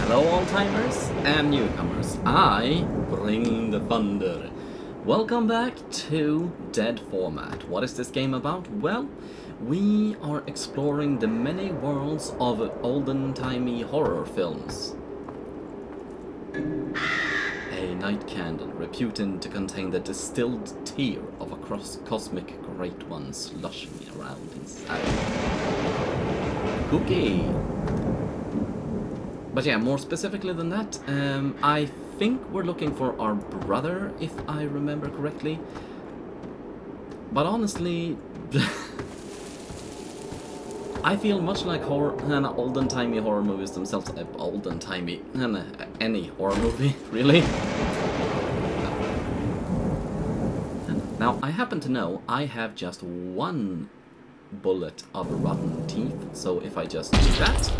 Hello old-timers and newcomers, I bring the thunder. Welcome back to Dead Format. What is this game about? Well, we are exploring the many worlds of olden-timey horror films. A night candle reputed to contain the distilled tear of a cosmic great one slushing around inside. Cookie! But yeah, more specifically than that, I think we're looking for our brother, if I remember correctly. But honestly, I feel much like olden-timey horror movies themselves. Olden-timey, any horror movie, really. Now, I happen to know I have just one bullet of rotten teeth, so if I just do that...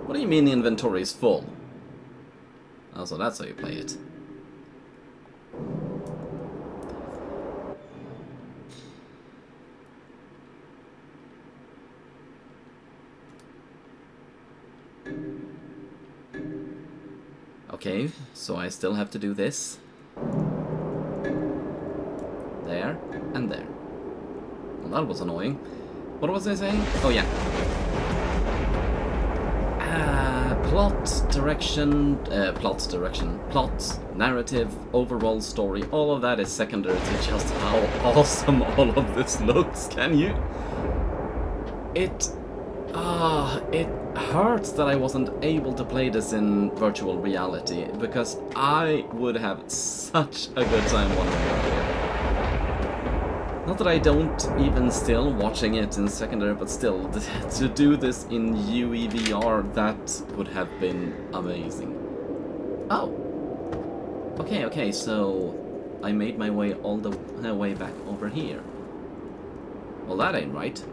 What do you mean the inventory is full? Oh, so that's how you play it. Okay, so I still have to do this. There, and there. Well, that was annoying. What was I saying? Oh, yeah. Plot, narrative, overall story, all of that is secondary to just how awesome all of this looks, can you? It hurts that I wasn't able to play this in virtual reality, because I would have such a good time wandering around here. Not that I don't even still watching it in secondary, but still, to do this in UEVR, that would have been amazing. Oh! Okay, so I made my way all the way back over here. Well, that ain't right.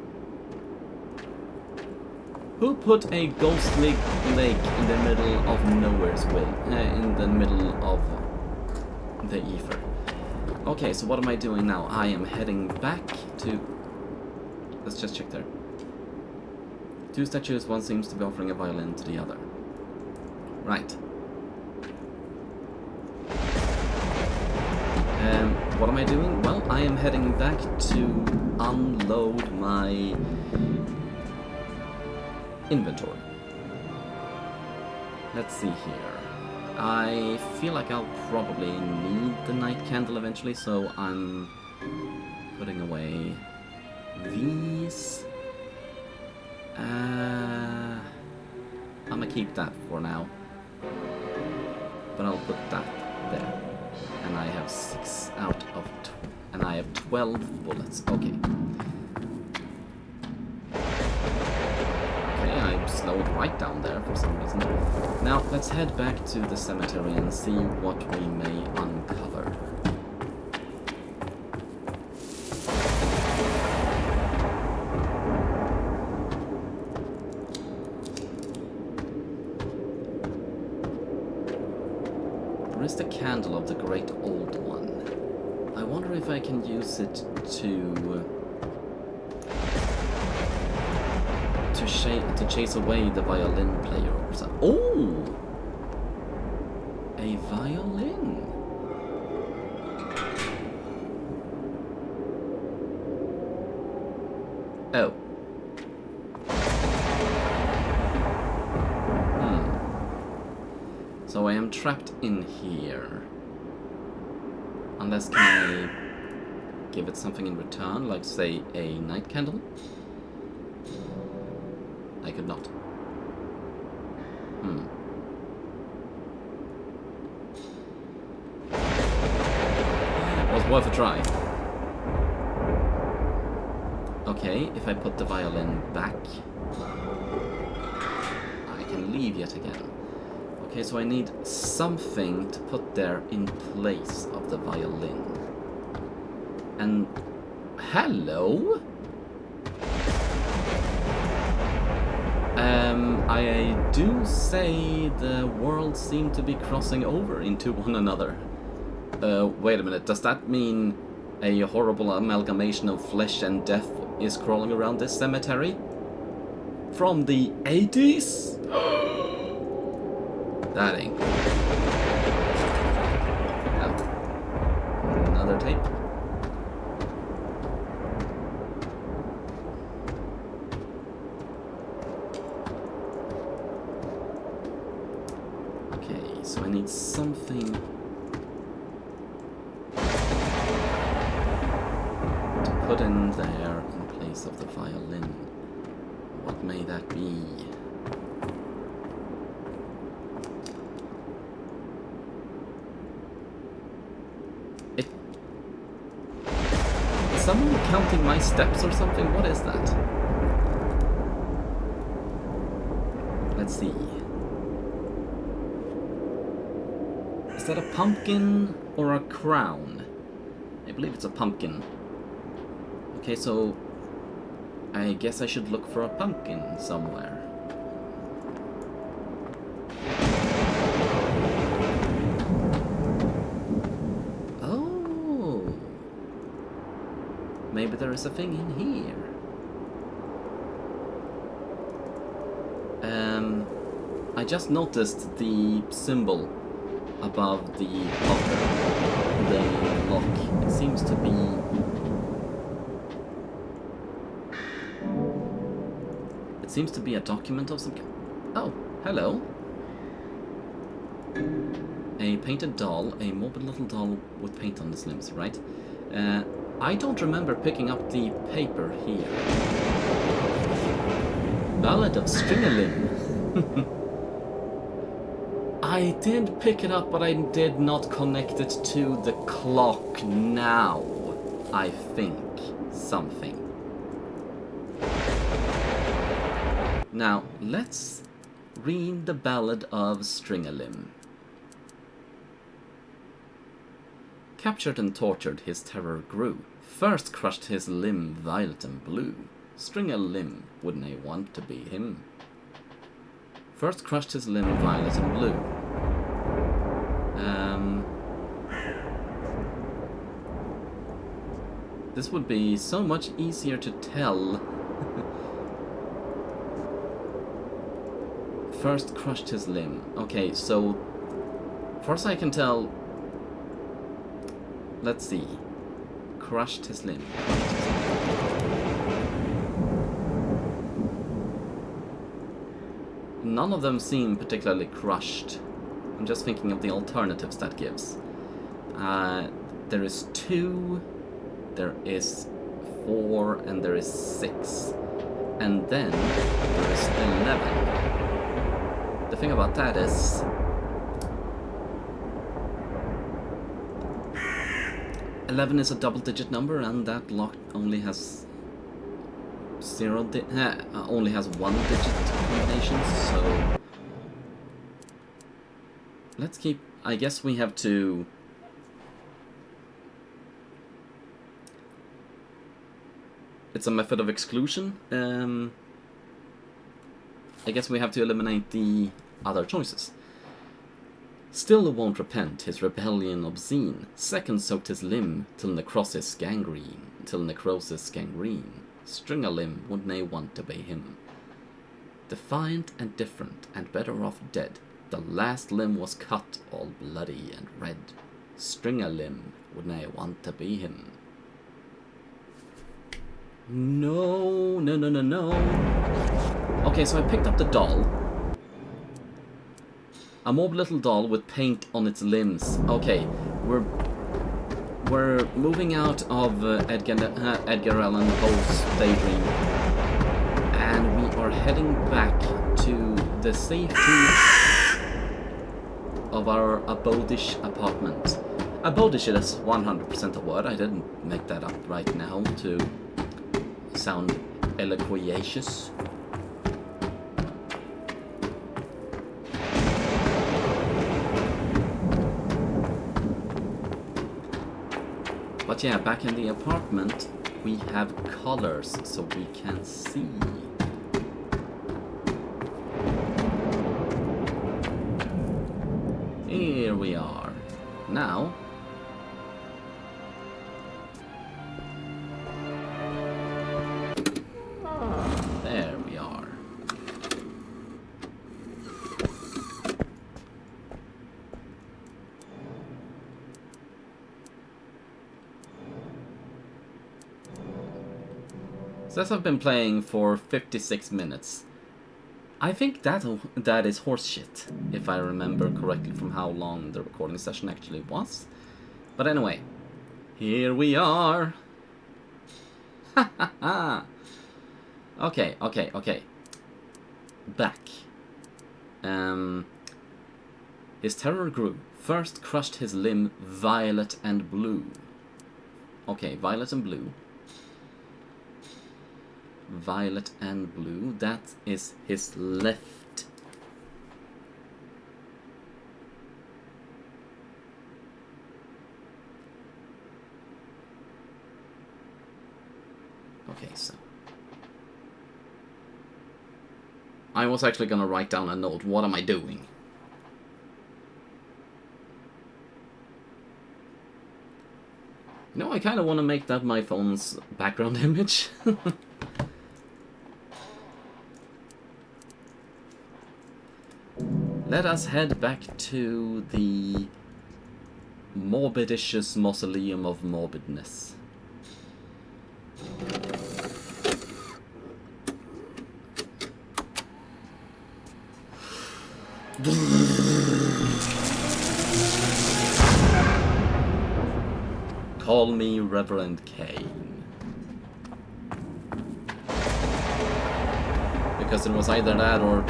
Who put a ghostly lake in the middle of nowhere's will? In the middle of the ether. Okay, so what am I doing now? I am heading back to... Let's just check there. Two statues, one seems to be offering a violin to the other. Right. What am I doing? Well, I am heading back to unload my inventory. Let's see here. I feel like I'll probably need the night candle eventually, so I'm putting away these. I'm gonna keep that for now, but I'll put that there. And I have 6 out of and I have 12 bullets. Okay. Slowed right down there for some reason. Now, let's head back to the cemetery and see what we may uncover. Where is the candle of the great old one? I wonder if I can use it to chase away the violin player or something. Oh! A violin. Oh. So I am trapped in here. Unless, can I give it something in return, like say a night candle? I could not. Was worth a try. Okay, if I put the violin back, I can leave yet again. Okay, so I need something to put there in place of the violin. And... hello? I do say the worlds seem to be crossing over into one another. Wait a minute, does that mean a horrible amalgamation of flesh and death is crawling around this cemetery from the 80s? That ain't good. Oh. Another tape. Okay, so I need something to put in there in place of the violin. What may that be? Is someone counting my steps or something? What is that? Let's see. Is that a pumpkin or a crown? I believe it's a pumpkin. Okay, so I guess I should look for a pumpkin somewhere. Oh, maybe there is a thing in here. I just noticed the symbol above the locker, the lock. It seems to be a document of some kind. Oh, hello. A painted doll, a morbid little doll with paint on its limbs, right? I don't remember picking up the paper here. Ballad of Stringalim. I did pick it up, but I did not connect it to the clock now. I think something. Now, let's read the Ballad of Stringalim. Captured and tortured, his terror grew. First crushed his limb violet and blue. Stringalim, wouldn't I want to be him? First crushed his limb violet and blue. This would be so much easier to tell. First crushed his limb. Okay, so first I can tell. Let's see. Crushed his limb. None of them seem particularly crushed. I'm just thinking of the alternatives that gives. There is 2, there is 4, and there is 6. And then there is 11. The thing about that is 11 is a double-digit number, and that lock only has only has 1-digit combinations. So let's keep. I guess we have to. It's a method of exclusion. I guess we have to eliminate the other choices. Still won't repent, his rebellion obscene. Second soaked his limb till necrosis gangrene. Stringalim, wouldn't I want to be him? Defiant and different, and better off dead. The last limb was cut, all bloody and red. Stringalim, wouldn't I want to be him? No. Okay, so I picked up the doll. A morbid little doll with paint on its limbs. Okay, we're moving out of Edgar Allan Poe's Daydream, and we are heading back to the safety of our abodish apartment. Abodish is 100% a word. I didn't make that up right now to sound eloquacious. But yeah, back in the apartment, we have colors so we can see. Here we are. Now, Says I've been playing for 56 minutes. I think that is horse shit, if I remember correctly from how long the recording session actually was. But anyway, here we are. Ha ha ha. Okay. Back. His terror grew. First crushed his limb violet and blue. Okay, violet and blue. Violet and blue. That is his left. Okay, so I was actually gonna write down a note. What am I doing? No, I kind of want to make that my phone's background image. Let us head back to the Morbidicious Mausoleum of Morbidness. Call me Reverend Kane. Because it was either that or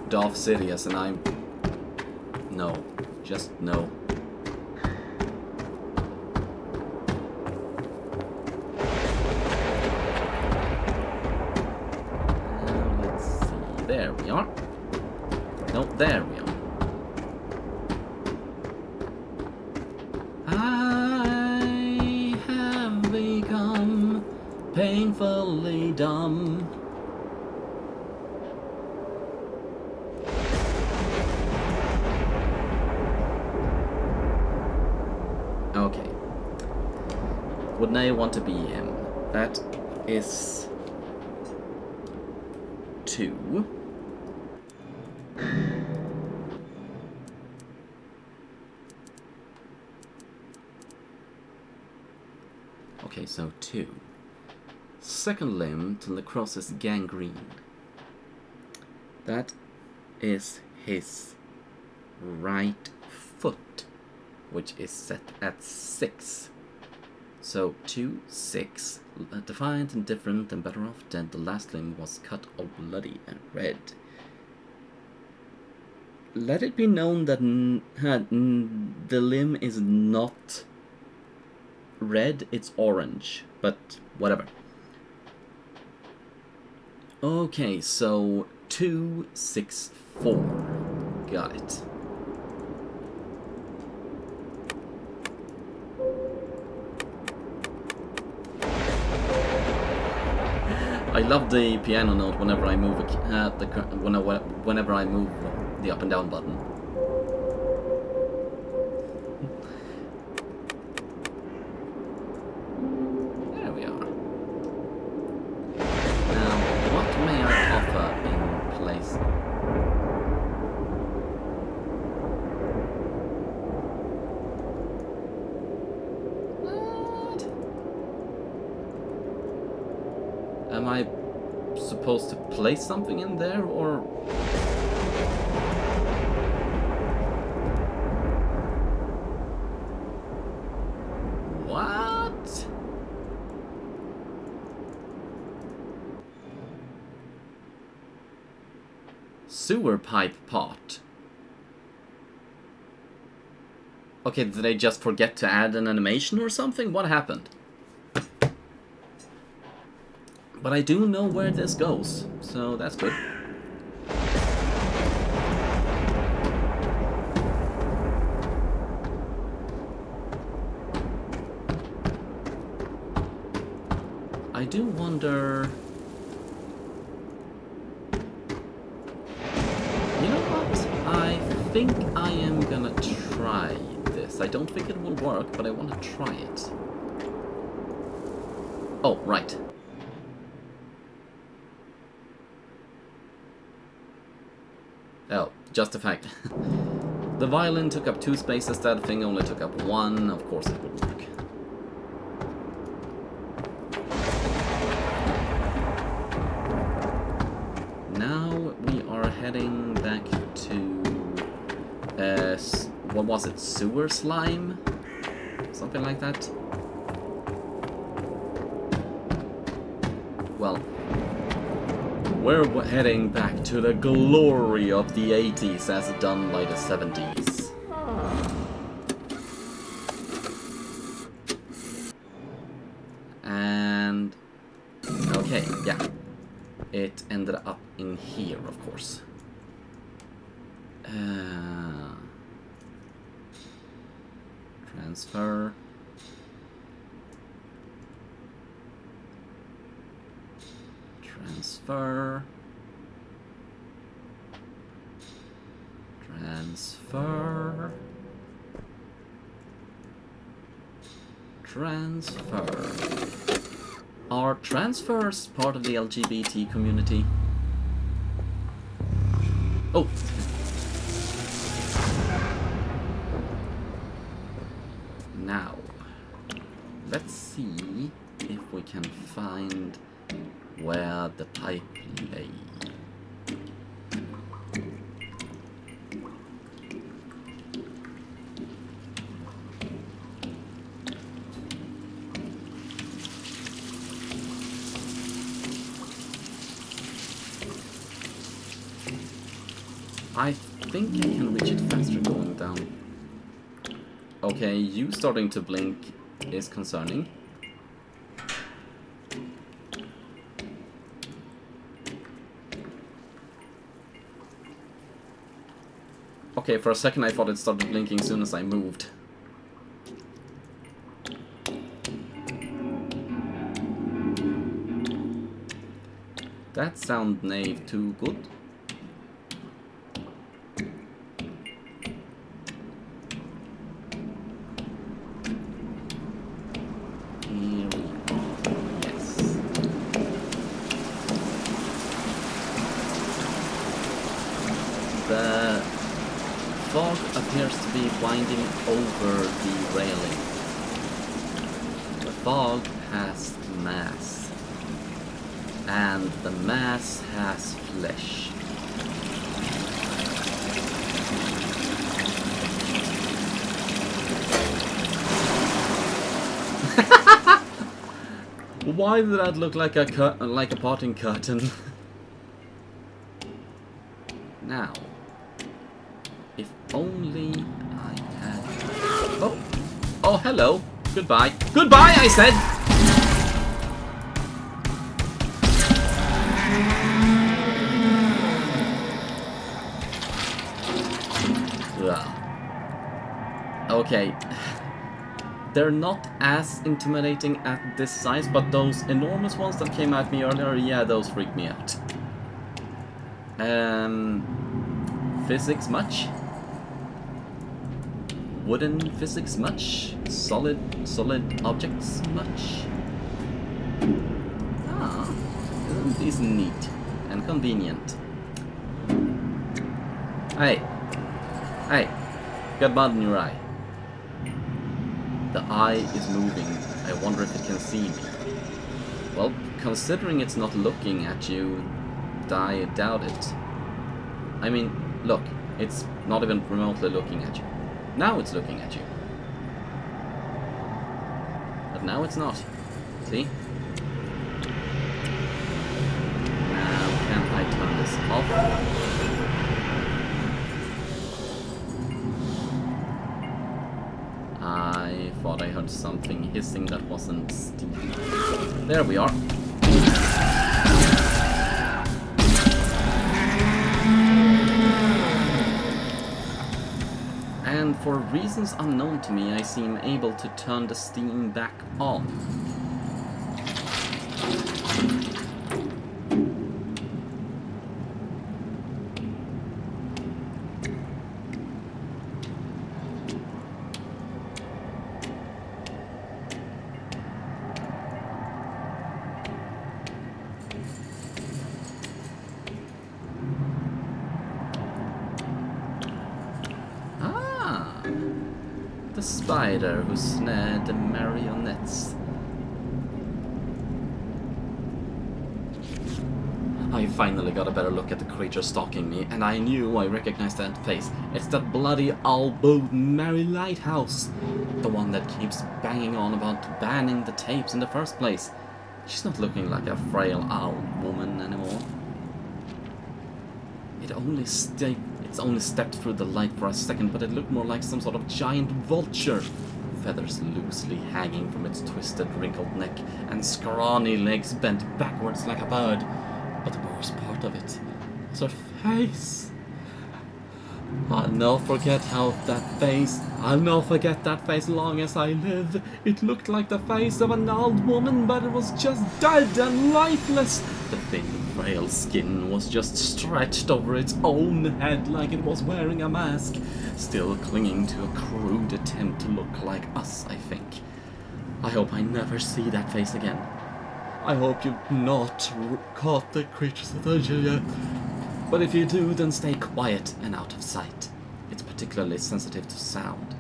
Darth Sidious, and I'm... No. Just no. Let's see. There we are. No, there we are. I have become painfully dumb. Okay. Wouldn't I want to be him? That is 2. Okay, so 2. Second limb till the cross is gangrene. That is his right foot, which is set at 6. So 2, 6. Defiant and different and better off dead. The last limb was cut all bloody and red. Let it be known that the limb is not red, it's orange, but whatever. Okay, so 2, 6, 4. Got it. I love the piano note whenever I move whenever I move the up and down button. There we are. Now, what may I offer in place? What? Am I supposed to place something in there, or... What? Sewer pipe pot. Okay, did they just forget to add an animation or something? What happened? But I do know where this goes, so that's good. I do wonder... You know what? I think I am gonna try this. I don't think it will work, but I want to try it. Oh, right. Oh, just a fact. The violin took up 2 spaces, that thing only took up 1. Of course it would work. heading back to what was it? Sewer slime? Something like that. Well, we're heading back to the glory of the 80s as done by the 70s. And okay, yeah. It ended up in here, of course. Transfer. Transfer. Transfer. Transfer. Are transfers part of the LGBT community? Oh! Now, let's see if we can find where the pipe lay. I think I can reach it faster going down. Okay, you starting to blink is concerning. Okay, for a second I thought it started blinking as soon as I moved. That sound naive too good. The fog appears to be winding over the railing. The fog has mass, and the mass has flesh. Why did that look like a potting curtain? Now, if only I had... Oh! Oh, hello! Goodbye. Goodbye, I said! Ugh. Okay. They're not as intimidating at this size, but those enormous ones that came at me earlier, yeah, those freaked me out. Physics much? Wooden physics much? Solid objects much? Ah, isn't this neat and convenient? Hey, hey, got mud in your eye. The eye is moving. I wonder if it can see me. Well, considering it's not looking at you, I doubt it. I mean, look, it's not even remotely looking at you. Now it's looking at you. But now it's not. See? Now, can I turn this off? I thought I heard something hissing that wasn't steam. There we are. And for reasons unknown to me, I seem able to turn the steam back on. The spider who snared the marionettes. I finally got a better look at the creature stalking me, and I knew I recognized that face. It's that bloody old Mary Lighthouse. The one that keeps banging on about banning the tapes in the first place. She's not looking like a frail old woman anymore. It's only stepped through the light for a second, but it looked more like some sort of giant vulture. Feathers loosely hanging from its twisted, wrinkled neck, and scrawny legs bent backwards like a bird. But the worst part of it was her face. I'll not forget that face long as I live. It looked like the face of an old woman, but it was just dead and lifeless. The thin, frail skin was just stretched over its own head like it was wearing a mask, still clinging to a crude attempt to look like us, I think. I hope I never see that face again. I hope you've not caught the creature's attention yet. But if you do, then stay quiet and out of sight. It's particularly sensitive to sound.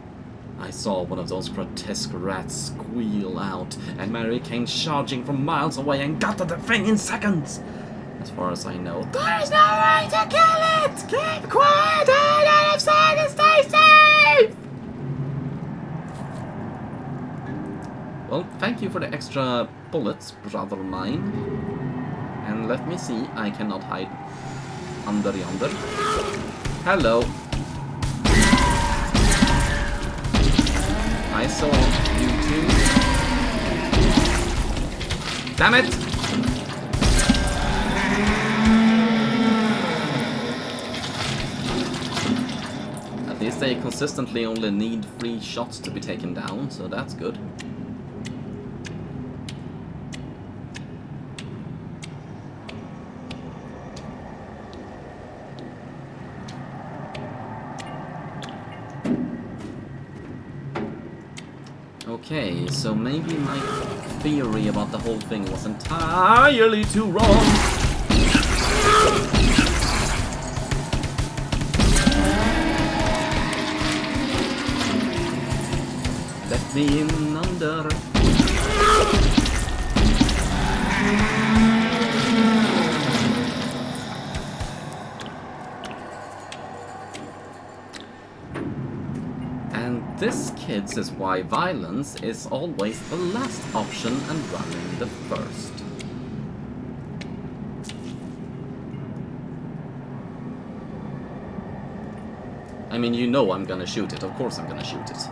I saw one of those grotesque rats squeal out, and Mary came charging from miles away and got to the thing in seconds. As far as I know, there's no way to kill it! Keep quiet and out of sight and stay safe! Well, thank you for the extra bullets, brother mine. And let me see, I cannot hide under yonder. Hello. I saw you too. Damn it! At least they consistently only need 3 shots to be taken down, so that's good. Okay, so maybe my theory about the whole thing was entirely too wrong. Let me in under. This, kids, is why violence is always the last option and running the first. I mean, you know I'm gonna shoot it. Of course I'm gonna shoot it.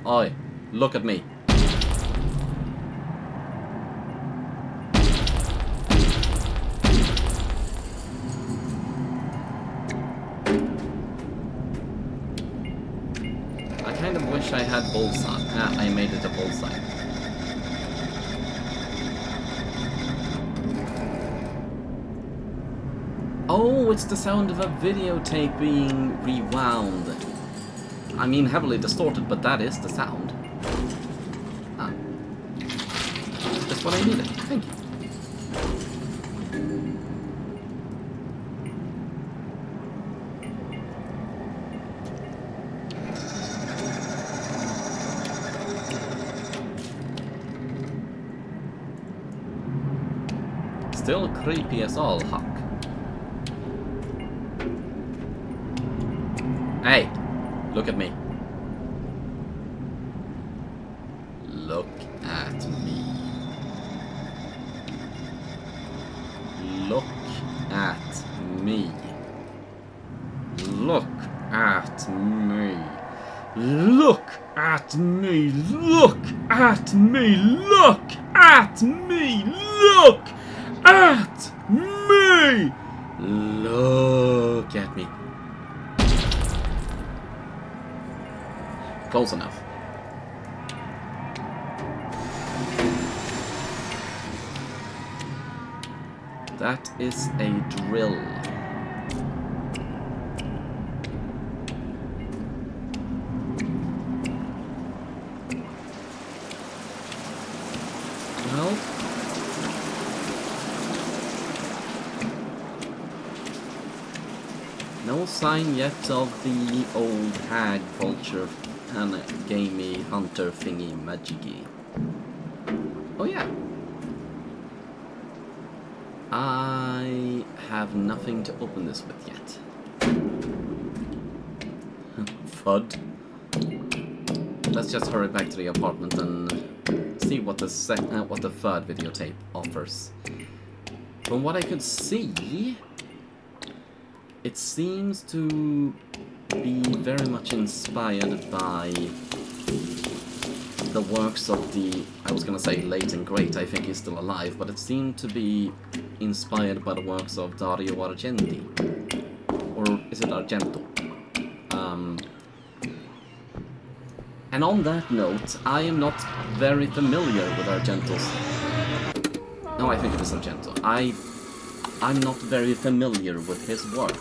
Oi, look at me. I had bullseye. I made it a bullseye. Oh, it's the sound of a videotape being rewound. I mean, heavily distorted, but that is the sound. Ah. That's what I needed. Thank you. Still creepy as all, Huck. Hey, look at me. Look at me. Look at me. Look at me. Look at me. Look at me. Look at me. Look at me! Look at me. Close enough. That is a drill. Well, no sign yet of the old hag vulture and gamey hunter thingy magicy. Oh yeah. I have nothing to open this with yet. FUD. Let's just hurry back to the apartment and see what the third videotape offers. From what I could see, it seems to be very much inspired by the works of the, I was gonna say late and great, I think he's still alive, but it seemed to be inspired by the works of Dario Argenti. Or is it Argento? And on that note, I am not very familiar with Argento's... No, I think it is Argento. I'm not very familiar with his work.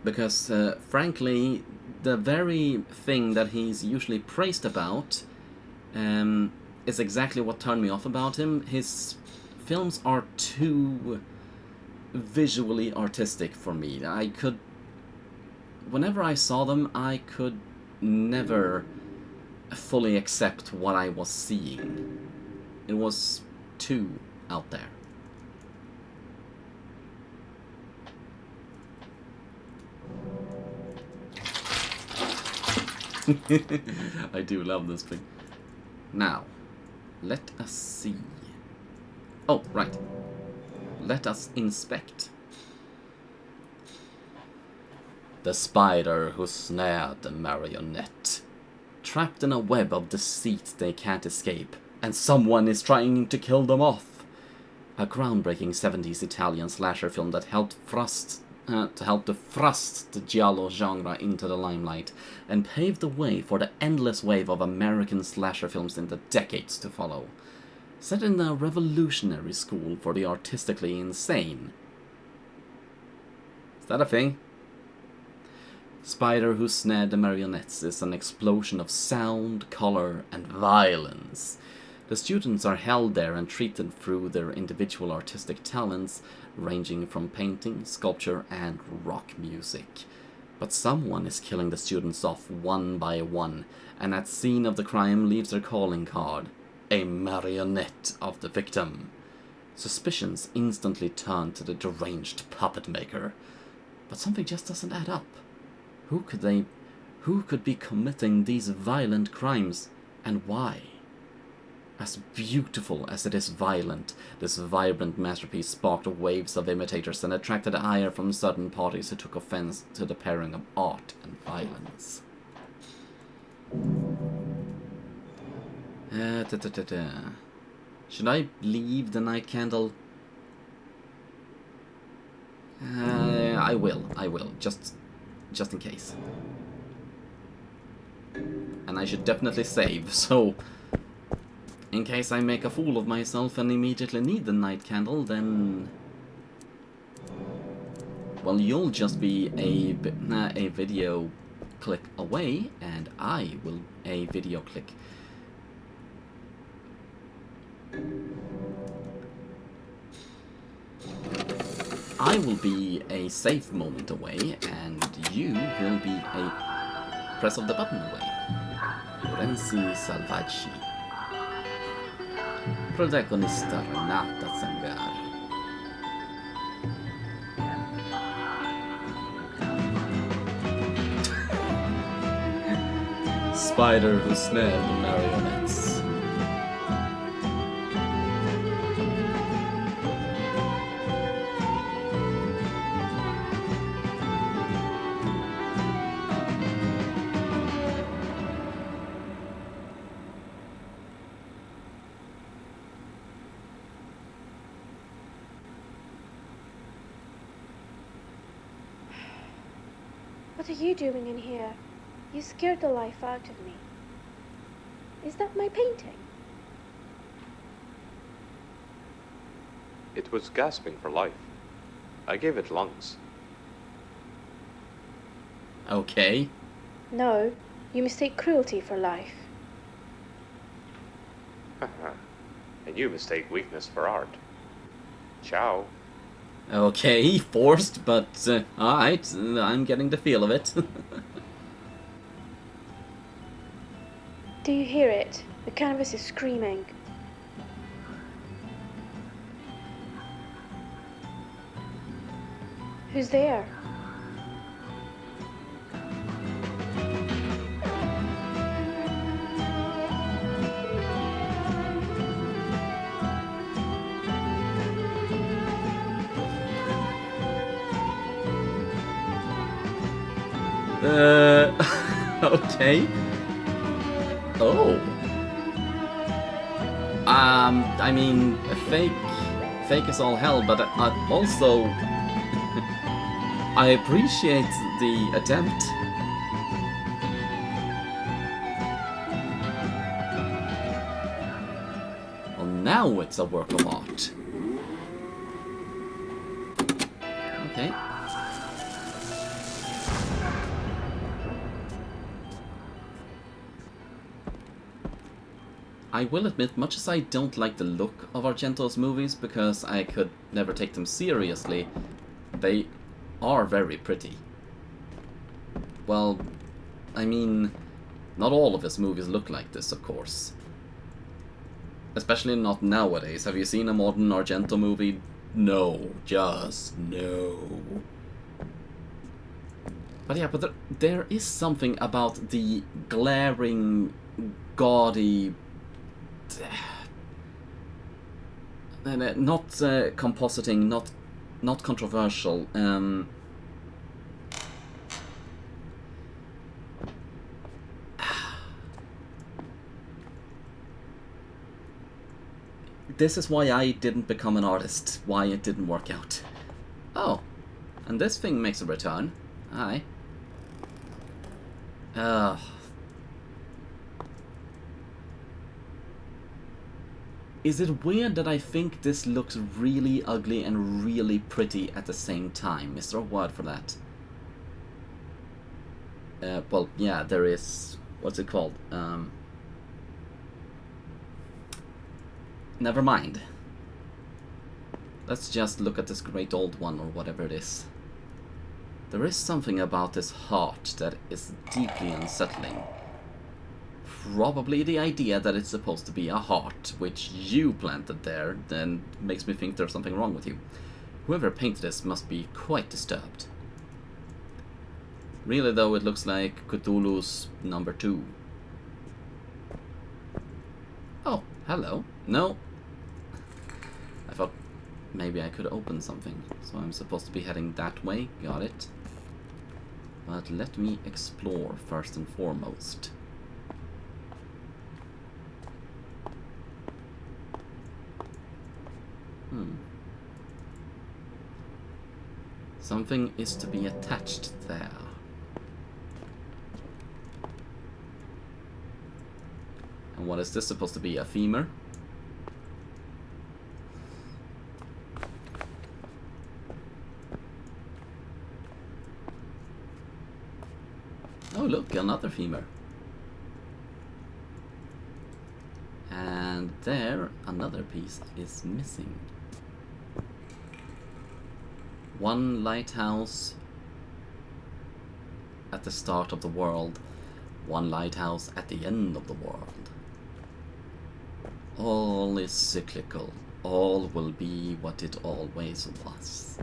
Because, frankly, the very thing that he's usually praised about is exactly what turned me off about him. His films are too visually artistic for me. Whenever I saw them, I could never fully accept what I was seeing. It was too out there. I do love this thing. Now, let us see. Oh, right. Let us inspect. The spider who snared the marionette. Trapped in a web of deceit they can't escape, and someone is trying to kill them off. A groundbreaking 70s Italian slasher film that helped to thrust the giallo genre into the limelight and paved the way for the endless wave of American slasher films in the decades to follow. Set in a revolutionary school for the artistically insane. Is that a thing? Spider Who Snared the Marionettes is an explosion of sound, color, and violence. The students are held there and treated through their individual artistic talents, ranging from painting, sculpture, and rock music. But someone is killing the students off one by one, and at scene of the crime leaves their calling card, a marionette of the victim. Suspicions instantly turn to the deranged puppet maker, but something just doesn't add up. Who could be committing these violent crimes, and why? As beautiful as it is violent, this vibrant masterpiece sparked waves of imitators and attracted ire from certain parties who took offense to the pairing of art and violence. Should I leave the night candle? I will, just in case. And I should definitely save, so in case I make a fool of myself and immediately need the night candle, then, well, you'll just be a video click away, and I will a video click. I will be a safe moment away, and you will be a press of the button away. Renzi Salvaggi. Protagonista Renata Zangari. Spider Who Snared the Marionettes. What are you doing in here? You scared the life out of me. Is that my painting? It was gasping for life. I gave it lungs. Okay. No, you mistake cruelty for life. And you mistake weakness for art. Ciao. Okay, forced, but alright, I'm getting the feel of it. Do you hear it? The canvas is screaming. Who's there? Okay. Oh. I mean, fake is all hell, but also, I appreciate the attempt. Well, now it's a work of art. Okay. I will admit, much as I don't like the look of Argento's movies, because I could never take them seriously, they are very pretty. Well, I mean, not all of his movies look like this, of course. Especially not nowadays. Have you seen a modern Argento movie? No. Just no. But yeah, but there is something about the glaring, gaudy... not compositing, not controversial. This is why I didn't become an artist, why it didn't work out. Oh, and this thing makes a return. Hi. Is it weird that I think this looks really ugly and really pretty at the same time? Is there a word for that? Well, yeah, there is. What's it called? Never mind. Let's just look at this great old one, or whatever it is. There is something about this heart that is deeply unsettling. Probably the idea that it's supposed to be a heart, which you planted there, then makes me think there's something wrong with you. Whoever painted this must be quite disturbed. Really though, it looks like Cthulhu's number 2. Oh, hello. No. I thought maybe I could open something, so I'm supposed to be heading that way, got it. But let me explore first and foremost. Something is to be attached there. And what is this supposed to be? A femur? Oh look, another femur. And there, another piece is missing. One lighthouse at the start of the world, one lighthouse at the end of the world. All is cyclical, all will be what it always was.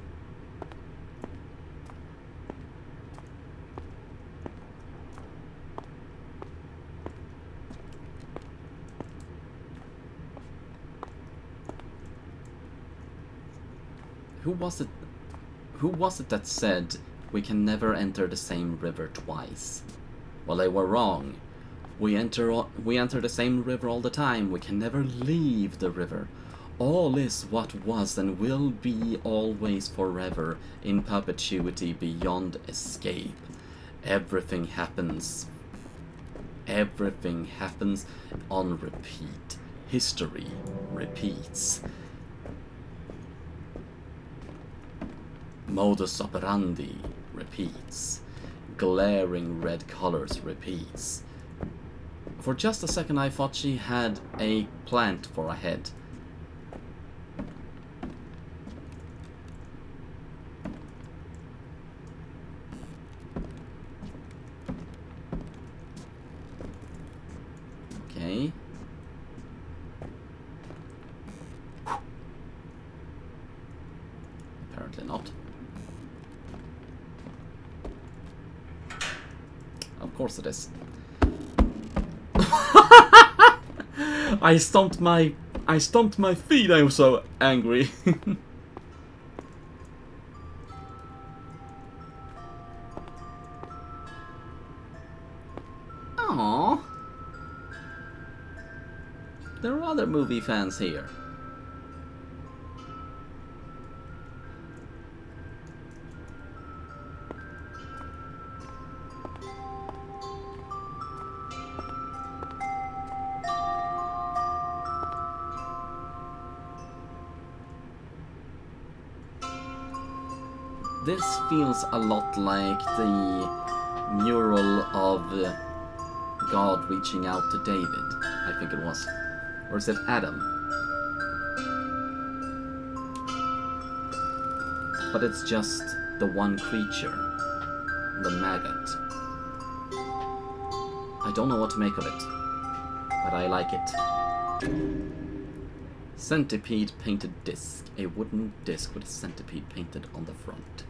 Who was it that said we can never enter the same river twice? Well, they were wrong. We enter the same river all the time. We can never leave the river. All is what was and will be always forever, in perpetuity beyond escape. Everything happens. Everything happens on repeat. History repeats. Modus operandi repeats. Glaring red colors repeats. For just a second I thought she had a plant for a head. Okay. Apparently not. course it is. I stomped my feet. I was so angry. Aww. There are other movie fans here. This feels a lot like the mural of God reaching out to David, I think it was. Or is it Adam? But it's just the one creature, the maggot. I don't know what to make of it, but I like it. Centipede painted disc. A wooden disc with a centipede painted on the front.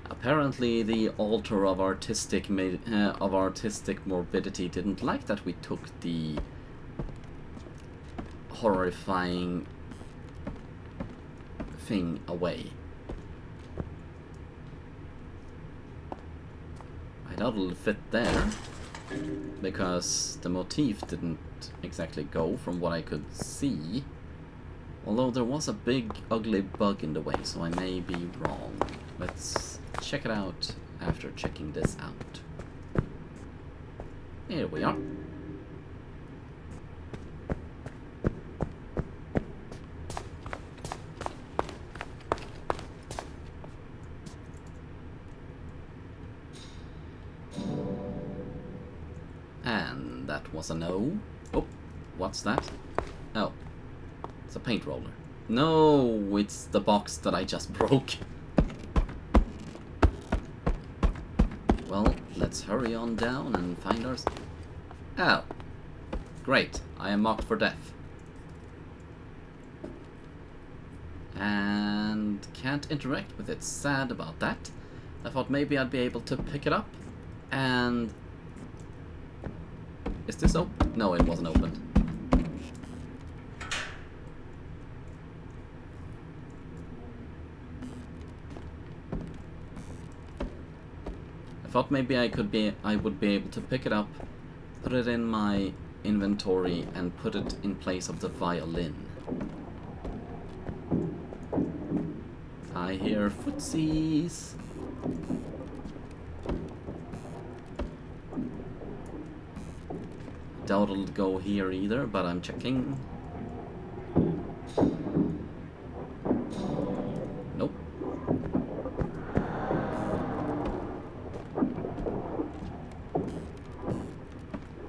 Apparently, the altar of artistic morbidity didn't like that we took the horrifying thing away. I doubt it'll fit there, because the motif didn't exactly go from what I could see. Although there was a big ugly bug in the way, so I may be wrong. Let's check it out after checking this out. Here we are. And that was a no. Oh, what's that? Oh, it's a paint roller. No, it's the box that I just broke. Well, let's hurry on down and find ours. Oh, great, I am marked for death. And can't interact with it, sad about that. I thought maybe I'd be able to pick it up and... Is this open? No, it wasn't opened. I thought maybe I would be able to pick it up, put it in my inventory, and put it in place of the violin. I hear footsies. Doubt it'll go here either, but I'm checking. Nope.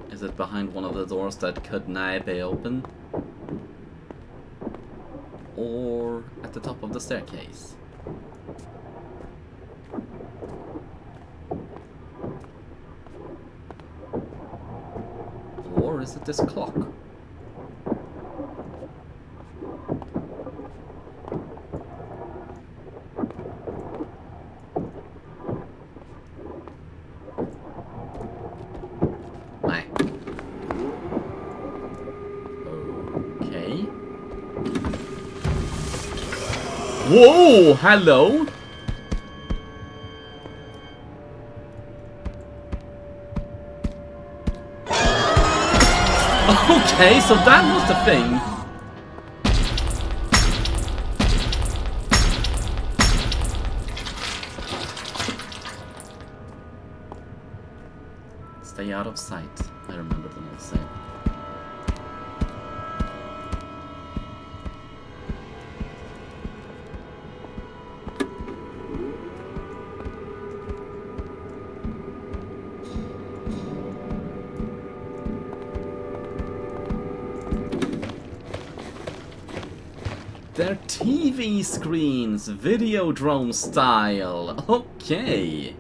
Is it behind one of the doors that could now be open? Or at the top of the staircase? Or is it this clock? Okay. Whoa! Hello! Okay, so that was the thing. Stay out of sight. I remember them all saying. They're TV screens, Videodrome style. Okay.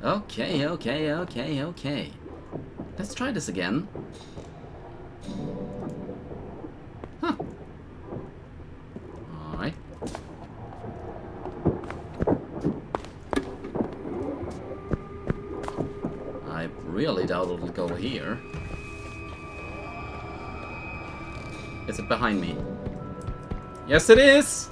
Okay. Let's try this again. Huh. Alright. really doubt it'll go here. Is it behind me? Yes, it is!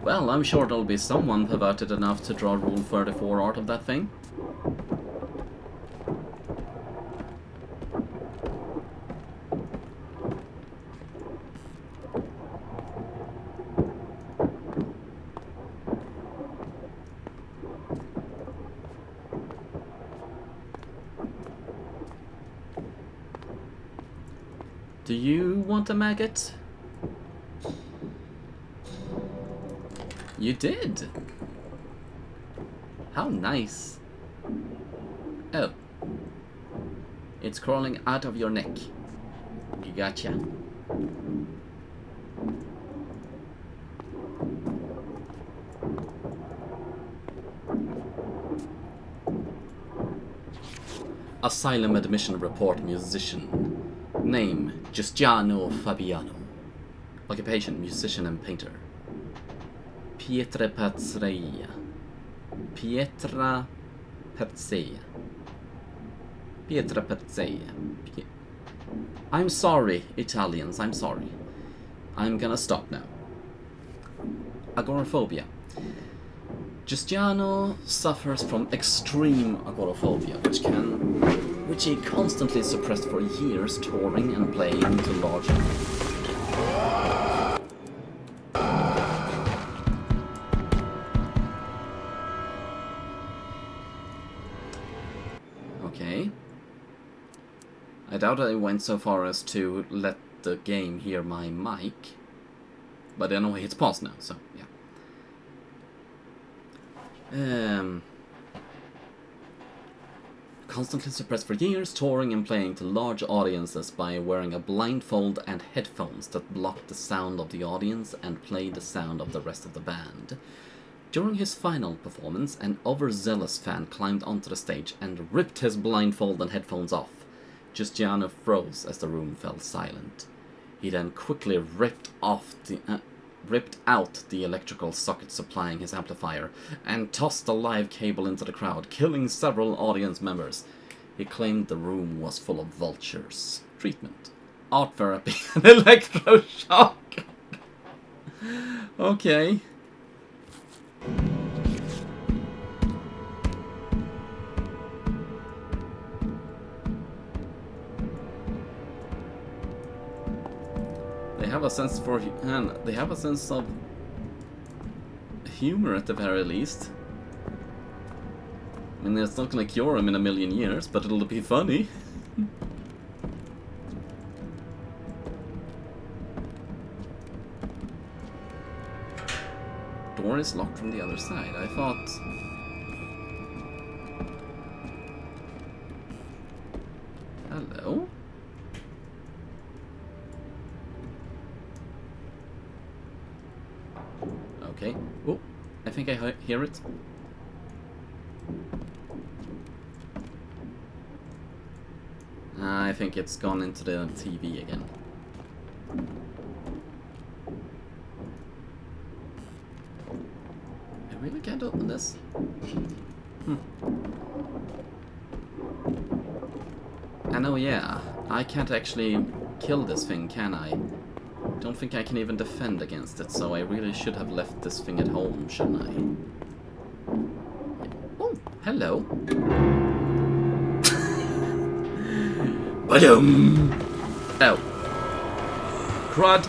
Well, I'm sure there'll be someone perverted enough to draw Rule 34 out of that thing. Do you want a maggot? You did! How nice. Oh. It's crawling out of your neck. You gotcha. Asylum admission report musician. Name, Giustiano Fabiano. Occupation, musician and painter. Pietra Perzreia. Pietra Perzreia. Pietra Perzreia. I'm sorry, Italians, I'm sorry. I'm gonna stop now. Agoraphobia. Giustiano suffers from extreme agoraphobia, which he constantly suppressed for years, touring and playing to large. Okay. I doubt I went so far as to let the game hear my mic. But anyway, it's paused now, so yeah. Constantly suppressed for years, touring and playing to large audiences by wearing a blindfold and headphones that blocked the sound of the audience and played the sound of the rest of the band. During his final performance, an overzealous fan climbed onto the stage and ripped his blindfold and headphones off. Giustiano froze as the room fell silent. He then quickly ripped out the electrical socket supplying his amplifier and tossed the live cable into the crowd, killing several audience members. He claimed the room was full of vultures. Treatment: art therapy and electroshock. Okay. They have a sense of humor at the very least. I mean, it's not gonna cure him in a million years, but it'll be funny. Door is locked from the other side. I thought... Hello? Okay. Oh, I think I hear it. I think it's gone into the TV again. I really can't open this. And oh yeah, I can't actually kill this thing, can I? Don't think I can even defend against it, so I really should have left this thing at home, shouldn't I? Oh, hello. Ba-dum! Oh. Crud!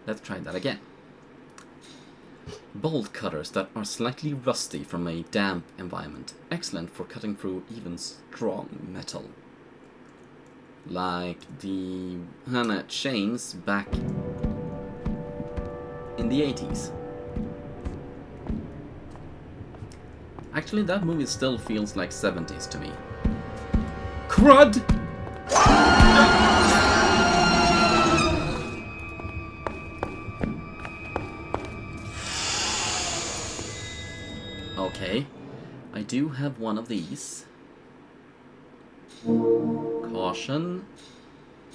Let's try that again. Bolt cutters that are slightly rusty from a damp environment. Excellent for cutting through even strong metal. like the chains back in the 80s. Actually, that movie still feels like 70s to me. Crud! Okay, I do have one of these. Caution.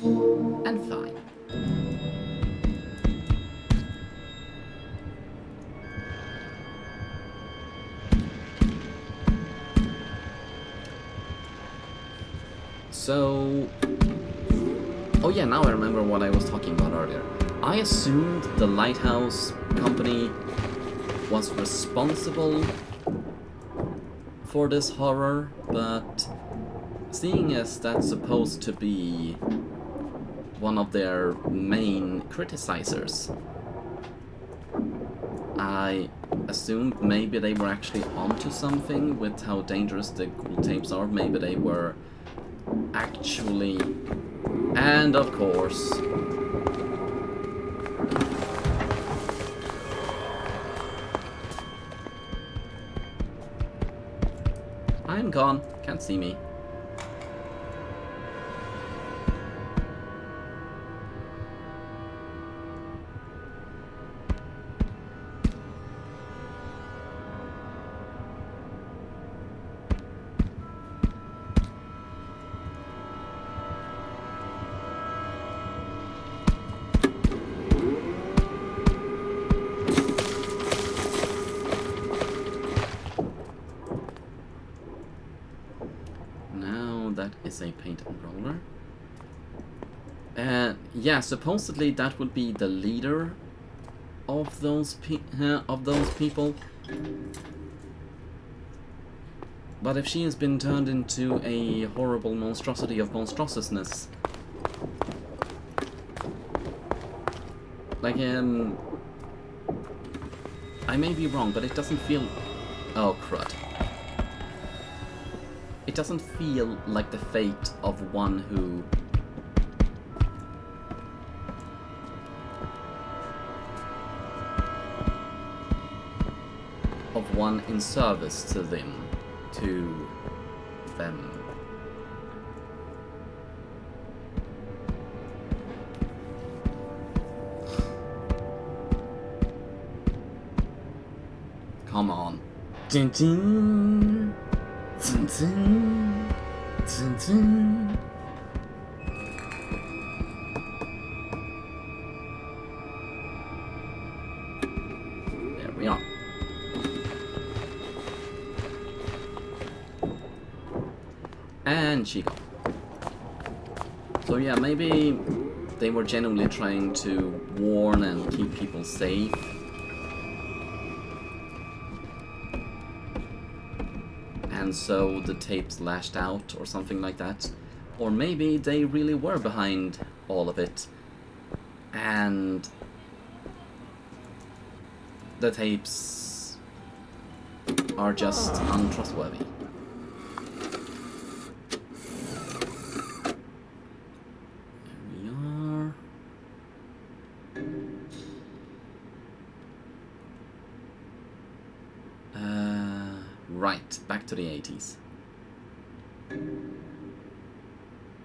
And fine. So... Oh yeah, now I remember what I was talking about earlier. I assumed the lighthouse company was responsible for this horror, but seeing as that's supposed to be one of their main criticizers, I assumed maybe they were actually onto something with how dangerous the ghoul tapes are. Maybe they were actually... And of course... I'm gone. Can't see me. That is a paint and roller. Yeah, supposedly that would be the leader of those people. But if she has been turned into a horrible monstrosity of monstruousness, like I may be wrong, but it doesn't feel... Oh crud. It doesn't feel like the fate of one who... of one in service to them. To them. Come on. Dun dun. Dun dun. Dun dun. There we are. And she got. So yeah, maybe they were genuinely trying to warn and keep people safe. And so the tapes lashed out or something like that. Or maybe they really were behind all of it. And the tapes are just untrustworthy. Right, back to the 80s.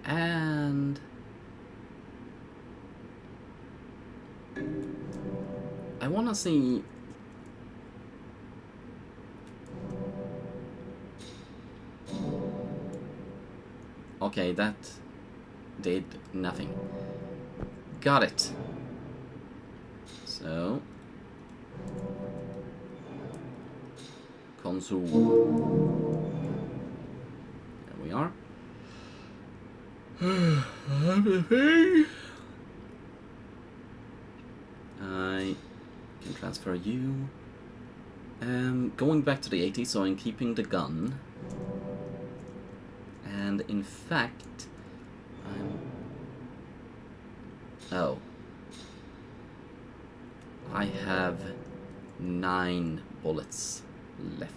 And I wanna see... Okay, that did nothing. Got it. So... console. There we are. I can transfer you. Going back to the 80s, so I'm keeping the gun. And in fact, oh. I have 9 bullets left.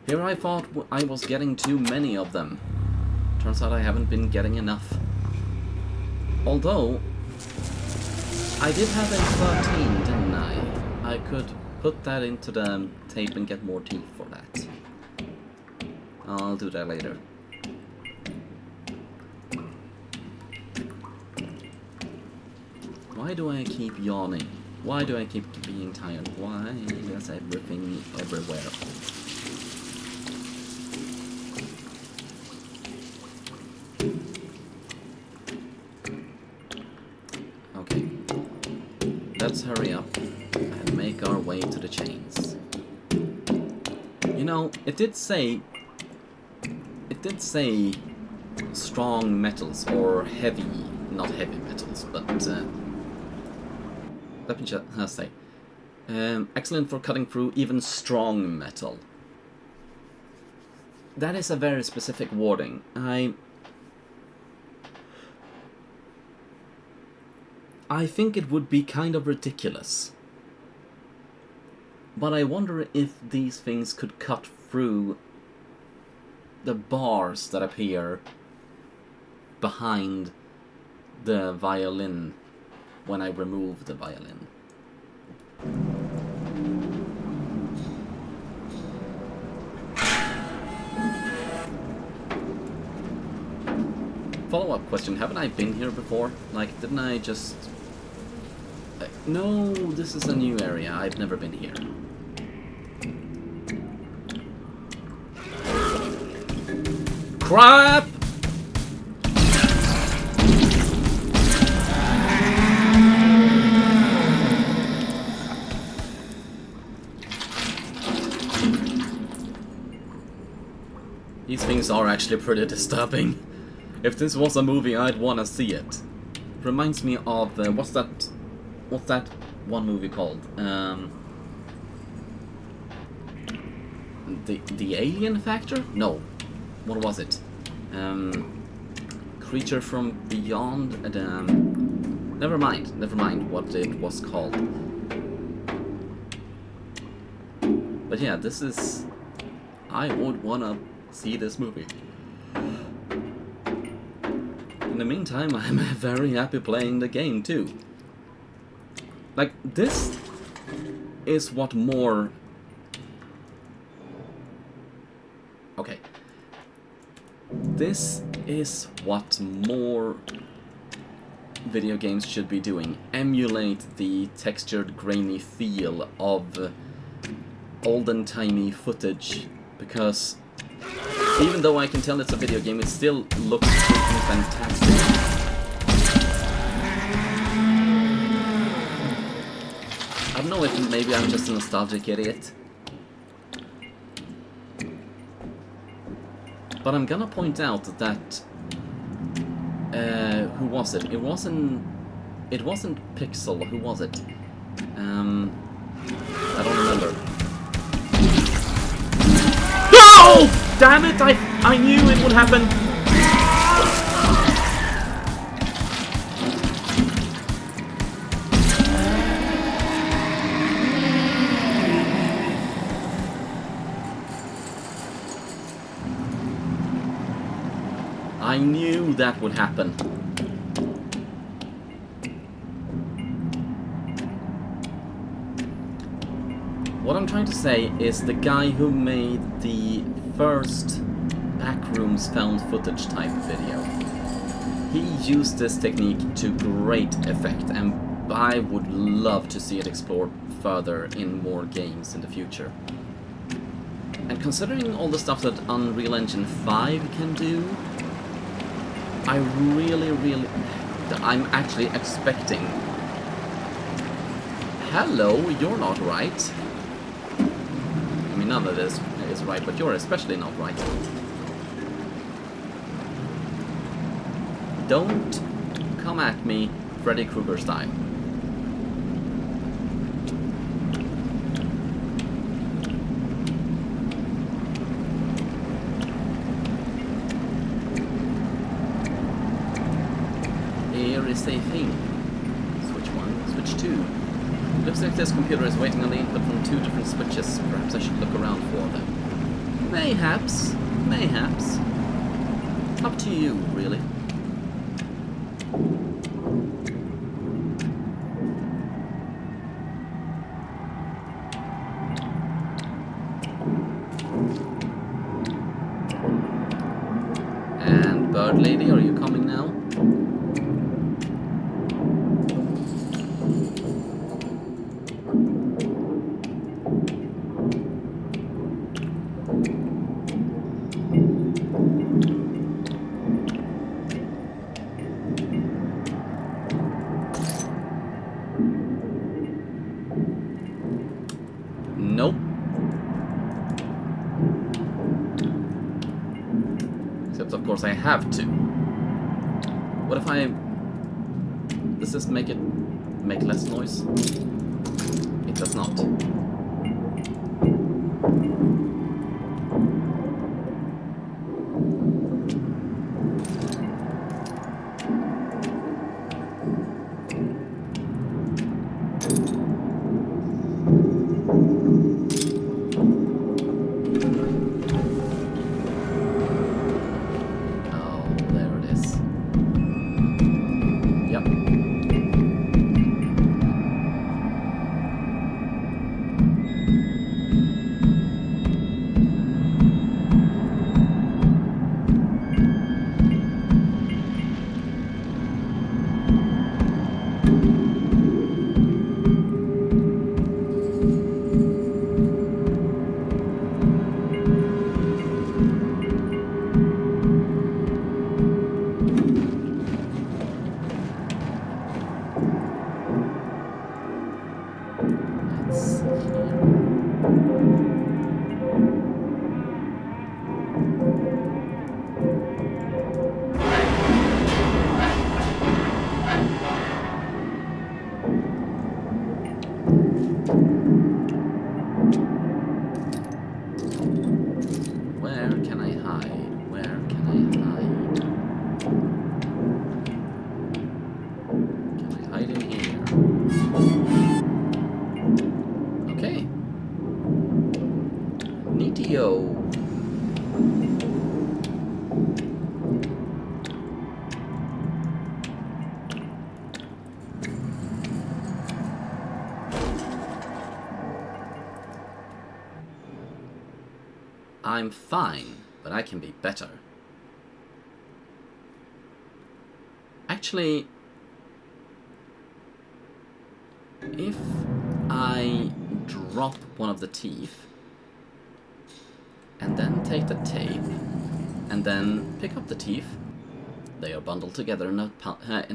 Here I thought I was getting too many of them. Turns out I haven't been getting enough. Although, I did have a 13, didn't I? I could put that into the tape and get more teeth for that. I'll do that later. Why do I keep yawning? Why do I keep being tired? Why is everything everywhere? Okay. Let's hurry up and make our way to the chains. You know, it did say strong metals or heavy, not heavy metals, but let me just say, excellent for cutting through even strong metal. That is a very specific wording. I think it would be kind of ridiculous. But I wonder if these things could cut through the bars that appear behind the violin when I remove the violin. Follow-up question, haven't I been here before? Like, didn't I just... no, this is a new area, I've never been here. Crap! These things are actually pretty disturbing. If this was a movie, I'd want to see it. Reminds me of what's that one movie called? The Alien Factor? No. What was it? Creature from Beyond? Never mind what it was called. But yeah, this is... I would wanna see this movie. In the meantime, I'm very happy playing the game too. Like, this is what more... Okay. This is what more video games should be doing. Emulate the textured, grainy feel of olden-timey footage. Because even though I can tell it's a video game, it still looks freaking fantastic. I don't know if maybe I'm just a nostalgic idiot. But I'm gonna point out that who was it? It wasn't Pixel. Who was it? I don't remember. No! Damn it! I knew it would happen. I knew that would happen. What I'm trying to say is the guy who made the first Backrooms found footage type video, he used this technique to great effect, and I would love to see it explored further in more games in the future. And considering all the stuff that Unreal Engine 5 can do, I'm actually expecting... Hello, you're not right. I mean, none of this is right, but you're especially not right. Don't come at me Freddy Krueger style. Here is a thing. Switch 1, switch 2. Looks like this computer is waiting on the input from 2 different switches. Perhaps I should look around for them. Mayhaps. Mayhaps. Up to you, really. And Bird Lady, are you coming now? Nope. Except of course I have to. What if I... Does this make less noise? It does not. Where can I hide? Where can I hide? Can I hide in here? Okay. Neatio. I'm fine, but I can be better. Actually, if I drop one of the teeth and then take the tape and then pick up the teeth, they are bundled together in a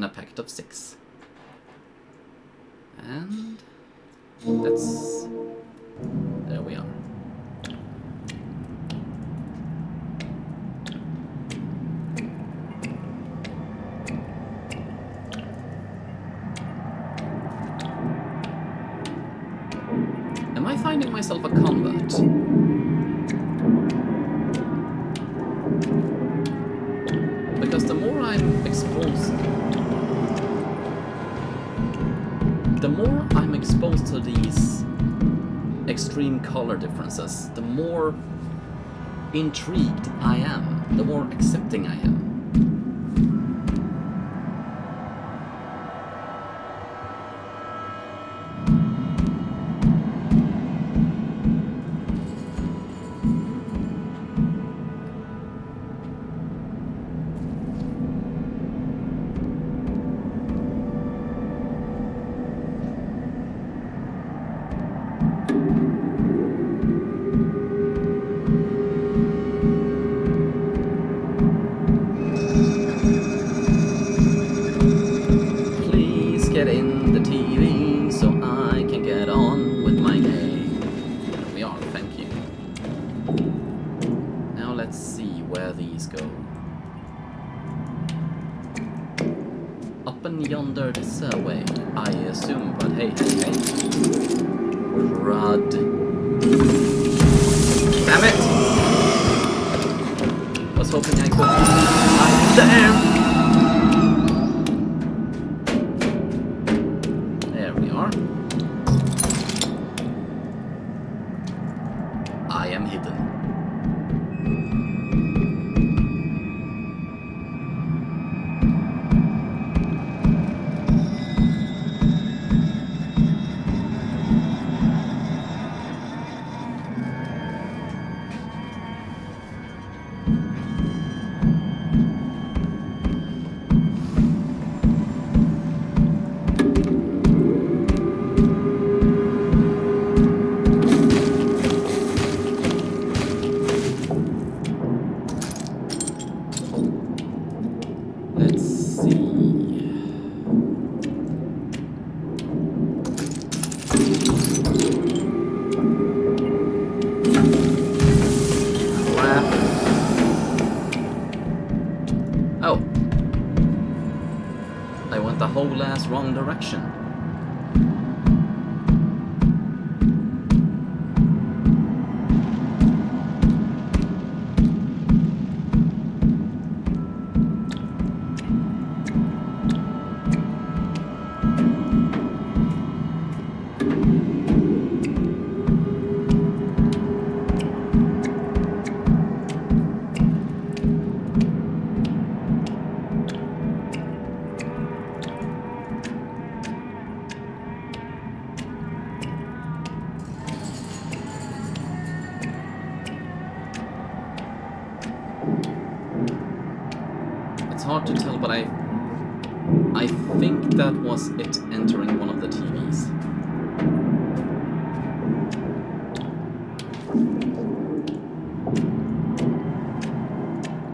packet of 6. And that's... there we are. Am I finding myself a convert? Because the more I'm exposed to these extreme color differences, the more intrigued I am, the more accepting I am. Get in the TV so I can get on with my day. There we are, thank you. Now let's see where these go. Up and yonder this way, I assume, but hey. Crud. Damn it! Was hoping I could. Damn! I am hidden. the whole ass wrong direction. It's hard to tell, but I think that was it entering one of the TVs.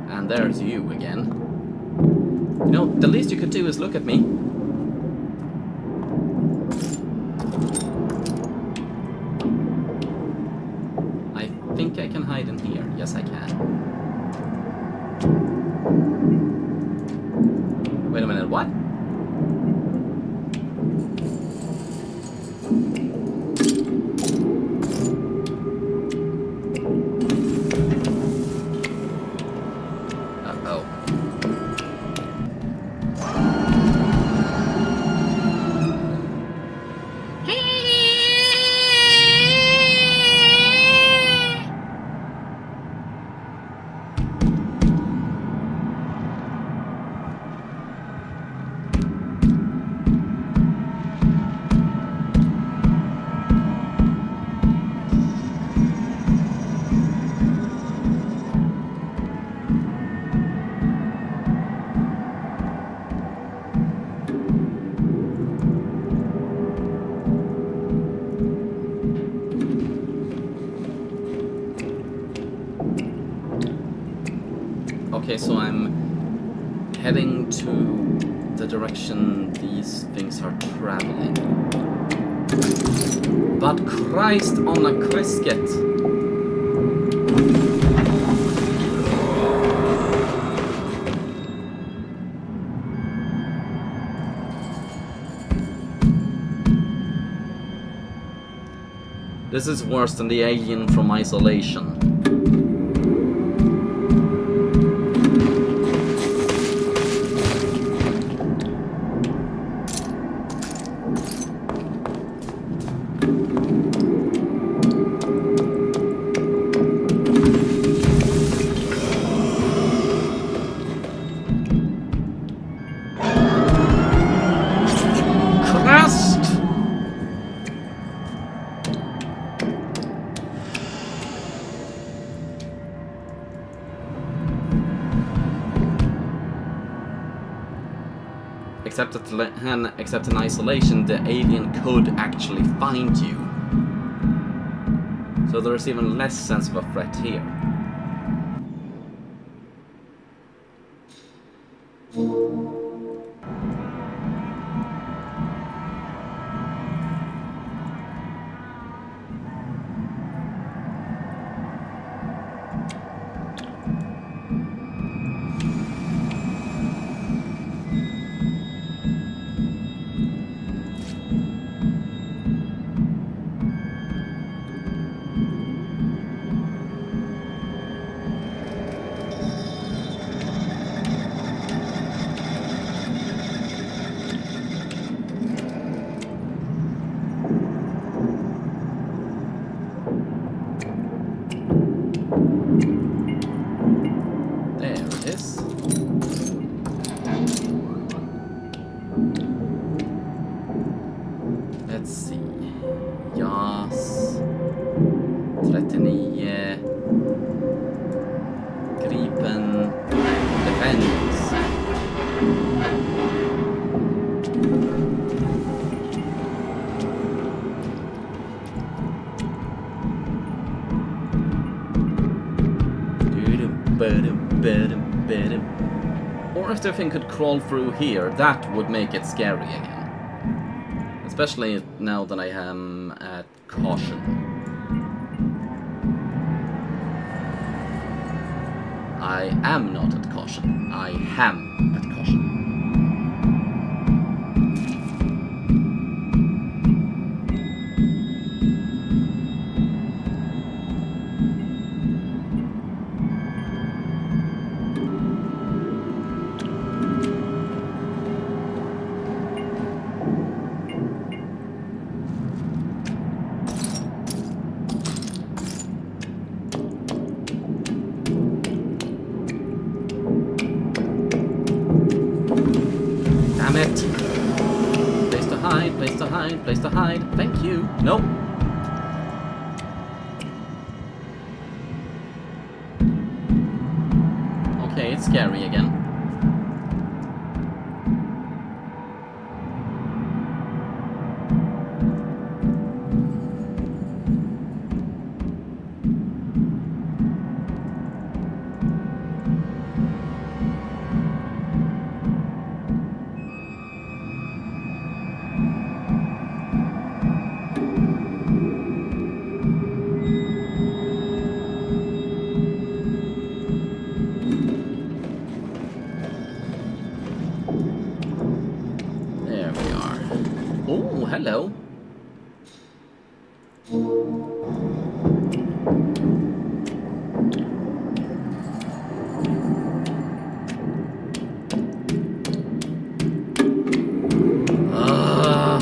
And there's you again. You know, the least you could do is look at me. I think I can hide in here. Yes, I can. Wait a minute, what? Uh-oh. Okay, so I'm heading to the direction these things are traveling. But Christ on a Crisket! This is worse than the alien from Isolation. Except in Isolation, the alien could actually find you. So there's even less sense of a threat here. Let's see. JAS 39 Gripen Defense. Or if the thing could crawl through here, that would make it scary again. Especially now that I am at caution. I am not at caution. I am at caution. it! Place to hide, place to hide, place to hide. Thank you. Nope. Okay, it's scary again. There we are. Oh, hello. Ah.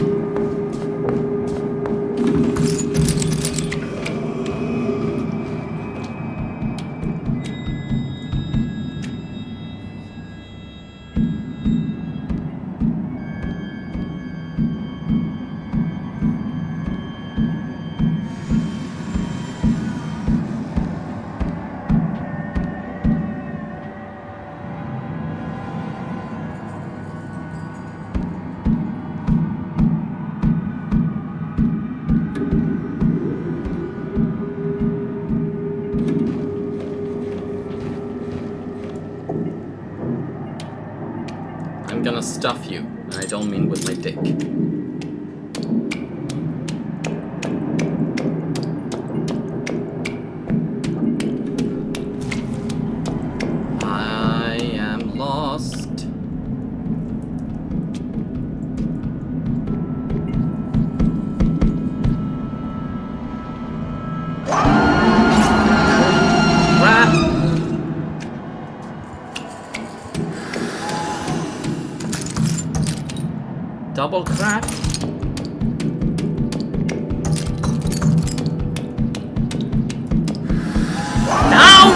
I'm gonna stuff you, and I don't mean with my dick. I am lost. Crap! Double crap. No!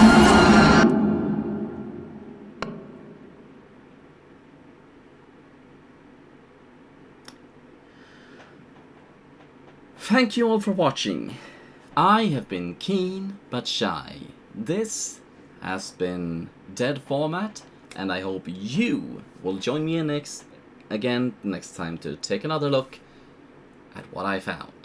Thank you all for watching. I have been keen but shy. This has been Dead Format, and I hope you will join me again next time to take another look at what I found.